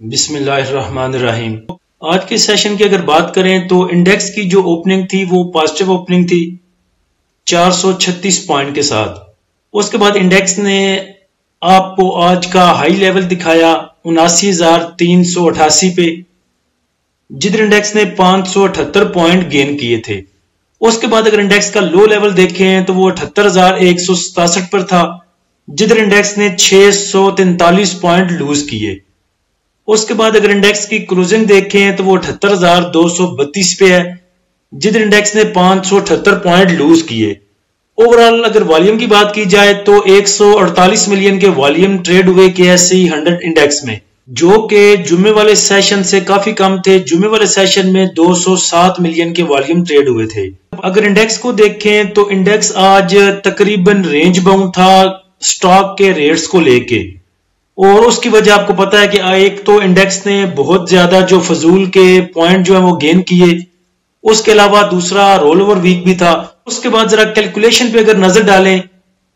بسم اللہ الرحمن الرحیم۔ آج کے سیشن کی اگر بات کریں تو انڈیکس کی جو اوپننگ تھی وہ پازیٹیو اوپننگ تھی 436 پوائنٹ کے ساتھ۔ اس کے بعد انڈیکس نے آپ کو آج کا ہائی لیول دکھایا 79,388 پہ، جدھر انڈیکس نے 578 پوائنٹ گین کیے تھے۔ اس کے بعد اگر انڈیکس کا لو لیول دیکھیں تو وہ 78,167 پر تھا، جدھر انڈیکس نے 643 پوائنٹ لوز کیے۔ اس کے بعد اگر انڈیکس کی کلوزنگ دیکھیں تو وہ 78,232 پہ ہے، جدھر انڈیکس نے 578 پوائنٹ لوز کیے۔ اوورال اگر والیوم کی بات کی جائے تو 148 ملین کے والیوم ٹریڈ ہوئے KSE 100 انڈیکس میں، جو کہ جمعے والے سیشن سے کافی کم تھے۔ جمعے والے سیشن میں 207 ملین کے والیوم ٹریڈ ہوئے تھے۔ اگر انڈیکس کو دیکھیں تو انڈیکس آج تقریباً رینج باؤنڈ تھا سٹاک کے ریٹس کو لے کے، اور اس کی وجہ آپ کو پتا ہے کہ ایک تو انڈیکس نے بہت زیادہ جو فضول کے پوائنٹ جو ہیں وہ گین کیے، اس کے علاوہ دوسرا رول اوور ویک بھی تھا۔ اس کے بعد ذرا کیلکولیشن پہ اگر نظر ڈالیں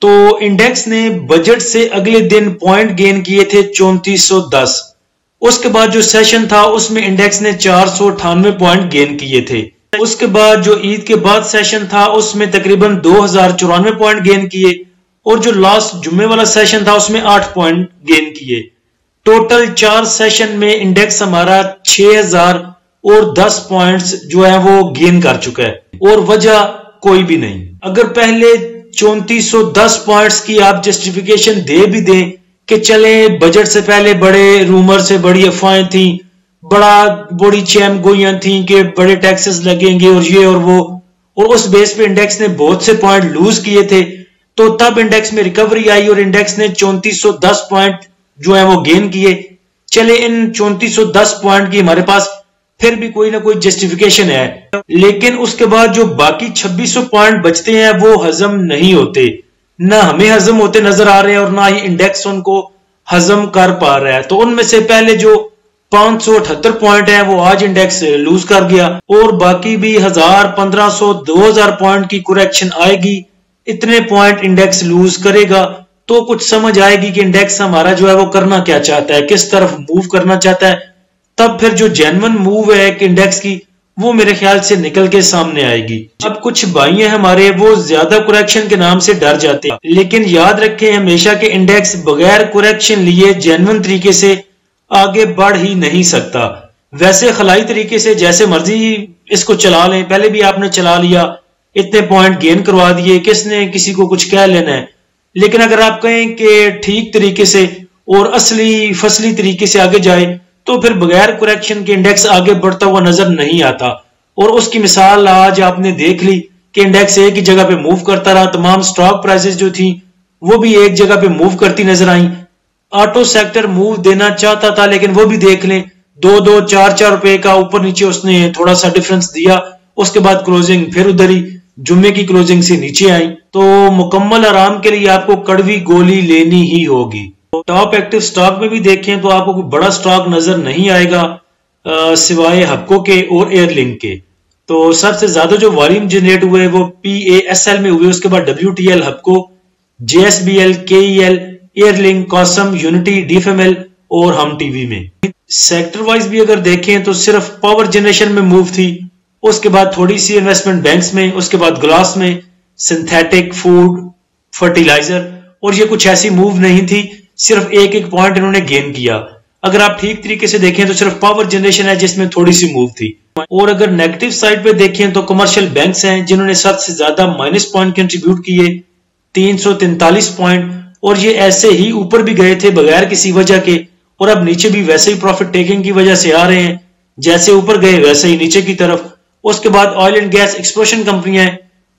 تو انڈیکس نے بجٹ سے اگلے دن پوائنٹ گین کیے تھے 3410۔ اس کے بعد جو سیشن تھا اس میں انڈیکس نے 498 پوائنٹ گین کیے تھے۔ اس کے بعد جو عید کے بعد سیشن تھا اس میں تقریباً 2094 پوائنٹ گین کیے، اور جو لاسٹ جمعے والا سیشن تھا اس میں 8 پوائنٹ گین کیے۔ ٹوٹل 4 سیشن میں انڈیکس ہمارا 6010 پوائنٹس جو ہے وہ گین کر چکا ہے، اور وجہ کوئی بھی نہیں۔ اگر پہلے 3410 پوائنٹس کی آپ جسٹیفیکیشن دے بھی دیں کہ چلیں بجٹ سے پہلے بڑے رومر سے بڑی افواہیں تھیں، بڑی چیم گوئیاں تھیں کہ بڑے ٹیکسز لگیں گے اور یہ اور وہ، اور اس بیس پہ انڈیکس نے بہت سے پوائنٹ لوز کیے تھے، تو تب انڈیکس میں ریکوری آئی اور انڈیکس نے 3410 پوائنٹ جو ہیں وہ گین کیے۔ چلے ان 3410 پوائنٹ کی ہمارے پاس پھر بھی کوئی نہ کوئی جسٹیفیکیشن ہے، لیکن اس کے بعد جو باقی 2600 پوائنٹ بچتے ہیں وہ ہضم نہیں ہوتے، نہ ہمیں ہضم ہوتے نظر آ رہے ہیں اور نہ ہی انڈیکس ان کو ہضم کر پا رہا ہے۔ تو ان میں سے پہلے جو 578 پوائنٹ ہیں وہ آج انڈیکس لوز کر گیا، اور باقی بھی 1000 1500 2000 پوائنٹ کی کریکشن آئے گی، اتنے پوائنٹ انڈیکس لوز کرے گا تو کچھ سمجھ آئے گی کہ انڈیکس ہمارا جو ہے وہ کرنا کیا چاہتا ہے، کس طرف موو کرنا چاہتا ہے۔ تب پھر جو جینون موو ہے کہ انڈیکس کی، وہ میرے خیال سے نکل کے سامنے آئے گی۔ اب کچھ بھائی ہیں ہمارے وہ زیادہ کریکشن کے نام سے ڈر جاتے ہیں، لیکن یاد رکھیں ہمیشہ کہ انڈیکس بغیر کریکشن لیے جینون طریقے سے آگے بڑھ ہی نہیں سکتا۔ ویسے خلائی طریقے سے جیسے مرضی اس کو چلا لیں، پہلے بھی آپ نے چلا لیا، اتنے پوائنٹ گین کروا دیے، کس نے کسی کو کچھ کہہ لینا ہے۔ لیکن اگر آپ کہیں کہ ٹھیک طریقے سے اور اصلی فصلی طریقے سے آگے جائے تو پھر بغیر کریکشن کے انڈیکس آگے بڑھتا ہوا نظر نہیں آتا، اور اس کی مثال آج آپ نے دیکھ لی کہ انڈیکس ایک ہی جگہ پہ موو کرتا رہا، تمام سٹاک پرائسز جو تھیں وہ بھی ایک جگہ پہ موو کرتی نظر آئیں۔ آٹو سیکٹر موو دینا چاہتا تھا، لیکن وہ بھی دیکھ لیں 2-2 4-4 روپے کا اوپر نیچے اس نے تھوڑا سا ڈیفرنس دیا، اس کے بعد کلوزنگ پھر ادھر ہی جمعے کی کلوزنگ سے نیچے آئی۔ تو مکمل آرام کے لیے آپ کو کڑوی گولی لینی ہی ہوگی۔ ٹاپ ایکٹیو سٹاک میں بھی دیکھیں تو آپ کو کوئی بڑا سٹاک نظر نہیں آئے گا سوائے ہپکو کے اور ایئر لنک کے۔ تو سب سے زیادہ جو والیوم جنریٹ ہوئے وہ PASL میں ہوئے، اس کے بعد WTL، Hubco, JSBL، KEL، Air Link, Qasim, Unity, DFML اور ہم ٹی وی میں۔ سیکٹر وائز بھی اگر دیکھیں تو صرف پاور جنریشن میں موو تھی، اس کے بعد تھوڑی سی انویسٹمنٹ بینکس میں، اس کے بعد گلاس میں، سنتھیٹک، فوڈ، فرٹیلائزر، اور یہ کچھ ایسی موو نہیں تھی، صرف ایک پوائنٹ انہوں نے گین کیا۔ اگر آپ ٹھیک طریقے سے دیکھیں تو صرف پاور جنریشن ہے جس میں تھوڑی سی موو تھی۔ اور اگر نیگیٹو سائڈ پہ دیکھیں تو کمرشل بینکس ہیں جنہوں نے سب سے زیادہ مائنس پوائنٹ کنٹریبیوٹ کیے 343 پوائنٹ، اور یہ ایسے ہی اوپر بھی گئے تھے بغیر کسی وجہ کے، اور اب نیچے بھی ویسے ہی پروفٹ ٹیکنگ کی وجہ سے آ رہے ہیں، جیسے اوپر گئے ویسے ہی نیچے کی طرف۔ اس کے بعد آئل اینڈ گیس ایکسپلوشن کمپنیاں ہیں،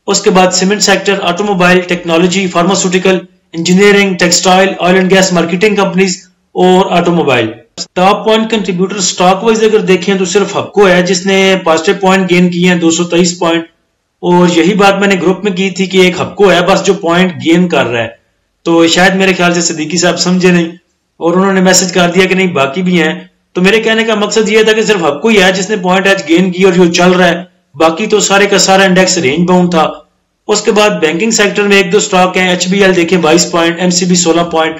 اس کے بعد cement sector, automobile, technology, pharmaceutical, engineering, textile, oil and gas marketing companies اور automobile. Top point contributor stock wise اگر دیکھیں تو صرف ہپکو ہے جس نے پازیٹیو پوائنٹ گین کیے ہیں 223 پوائنٹ، اور یہی بات میں نے گروپ میں کی تھی کہ ایک ہپکو ہے بس جو پوائنٹ گین کر رہا ہے۔ تو شاید میرے خیال سے صدیقی صاحب سمجھے نہیں اور انہوں نے میسج کر دیا کہ نہیں باقی بھی ہیں۔ تو میرے کہنے کا مقصد یہ تھا کہ صرف ہپکو ہی ہے جس نے پوائنٹ آج گین کی اور جو چل رہا ہے، باقی تو سارے کا سارا انڈیکس رینج باؤنڈ تھا۔ اس کے بعد بینکنگ سیکٹر میں 1-2 سٹاک ہیں، HBL دیکھیں 22 point, MCB 16 point,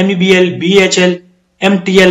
MEBL, BHL, MTL,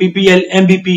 PPL, MBP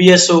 PSO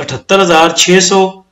78,600,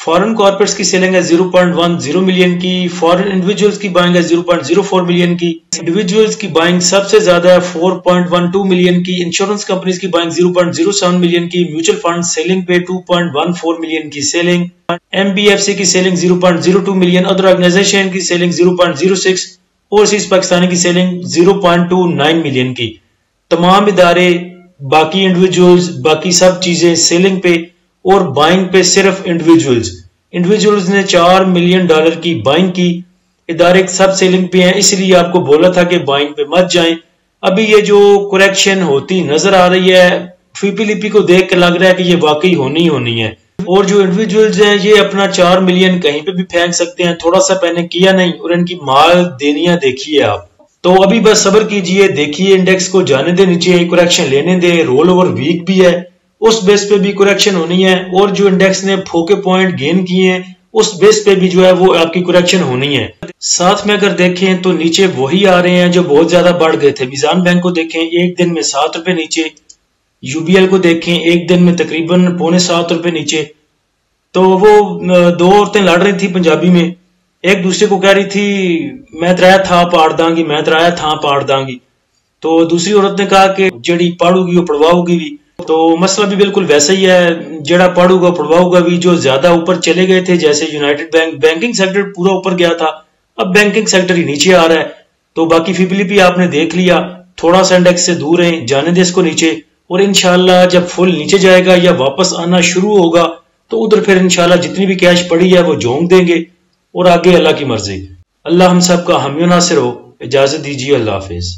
foreign corporates کی سیلنگ ہے 0.10 ملین کی، فارن انڈیویجولز کی بائنگ ہے 0.04 ملین کی، انڈیویجولز کی بائنگ سب سے زیادہ ہے 4.12 ملین کی، انشورنس کمپنیز کی بائنگ 0.07 ملین کی، میوچل فنڈ سیلنگ پہ 2.14 ملین کی selling, M B F C کی سیلنگ 0.02 ملین، ادر آرگنائزیشن کی سیلنگ 0.06، اوورسیز پاکستانی کی سیلنگ 0.29 ملین کی۔ تمام ادارے، باقی انڈیویجولز، باقی سب چیزیں سیلنگ پہ اور بائنگ پہ صرف انڈیویجولز نے $4 ملین کی بائنگ کی، ادارے سب سیلنگ پہ ہیں، اس لیے آپ کو بولا تھا کہ بائنگ پہ مت جائیں۔ ابھی یہ جو کریکشن ہوتی نظر آ رہی ہے، FIPLP کو دیکھ کے لگ رہا ہے کہ یہ واقعی ہونی ہے، اور جو انڈیویجولز ہیں یہ اپنا 4 ملین کہیں پہ بھی پھینک سکتے ہیں، تھوڑا سا پہلے کیا نہیں، اور ان کی مال دینیاں دیکھیے آپ۔ تو ابھی بس صبر کیجئے، دیکھیے انڈیکس کو جانے دے نیچے، کریکشن لینے دے، رول اوور ویک بھی ہے، اس بیس پہ بھی کریکشن ہونی ہے، اور جو انڈیکس نے پھوکے پوائنٹ گین کیے ہیں اس بیس پہ بھی جو ہے وہ آپ کی کریکشن ہونی ہے۔ ساتھ میں اگر دیکھیں تو نیچے وہی آ رہے ہیں جو بہت زیادہ بڑھ گئے تھے۔ میزان بینک کو دیکھیں ایک دن میں 7 روپے نیچے، UBL کو دیکھیں ایک دن میں تقریباً 6.25 روپے نیچے۔ تو وہ دو عورتیں لڑ رہی تھی پنجابی میں، ایک دوسرے کو کہہ رہی تھی میں ترایا تھا پاڑ داں گی، میں ترایا تھا پاڑ داں گی، تو دوسری عورت نے کہا کہ جڑی پاڑو گی وہ پڑواؤ گی بھی۔ تو مسئلہ بھی بالکل ویسا ہی ہے، جڑا پاڑو گا پڑواؤ گا بھی۔ جو زیادہ اوپر چلے گئے تھے جیسے یونائٹڈ بینکنگ سیکٹر پورا اوپر گیا تھا، اب بینکنگ سیکٹر ہی نیچے آ رہا ہے۔ تو باقی FIPLP آپ نے دیکھ لیا، تھوڑا سا انڈیکس سے دور ہیں، جانے دے اس کو نیچے، اور انشاءاللہ جب فل نیچے جائے گا یا واپس آنا شروع ہوگا تو ادھر پھر انشاءاللہ جتنی بھی کیش پڑی ہے وہ جھونک دیں گے، اور آگے اللہ کی مرضی۔ اللہ ہم سب کا حامی و ناصر ہو۔ اجازت دیجیے، اللہ حافظ۔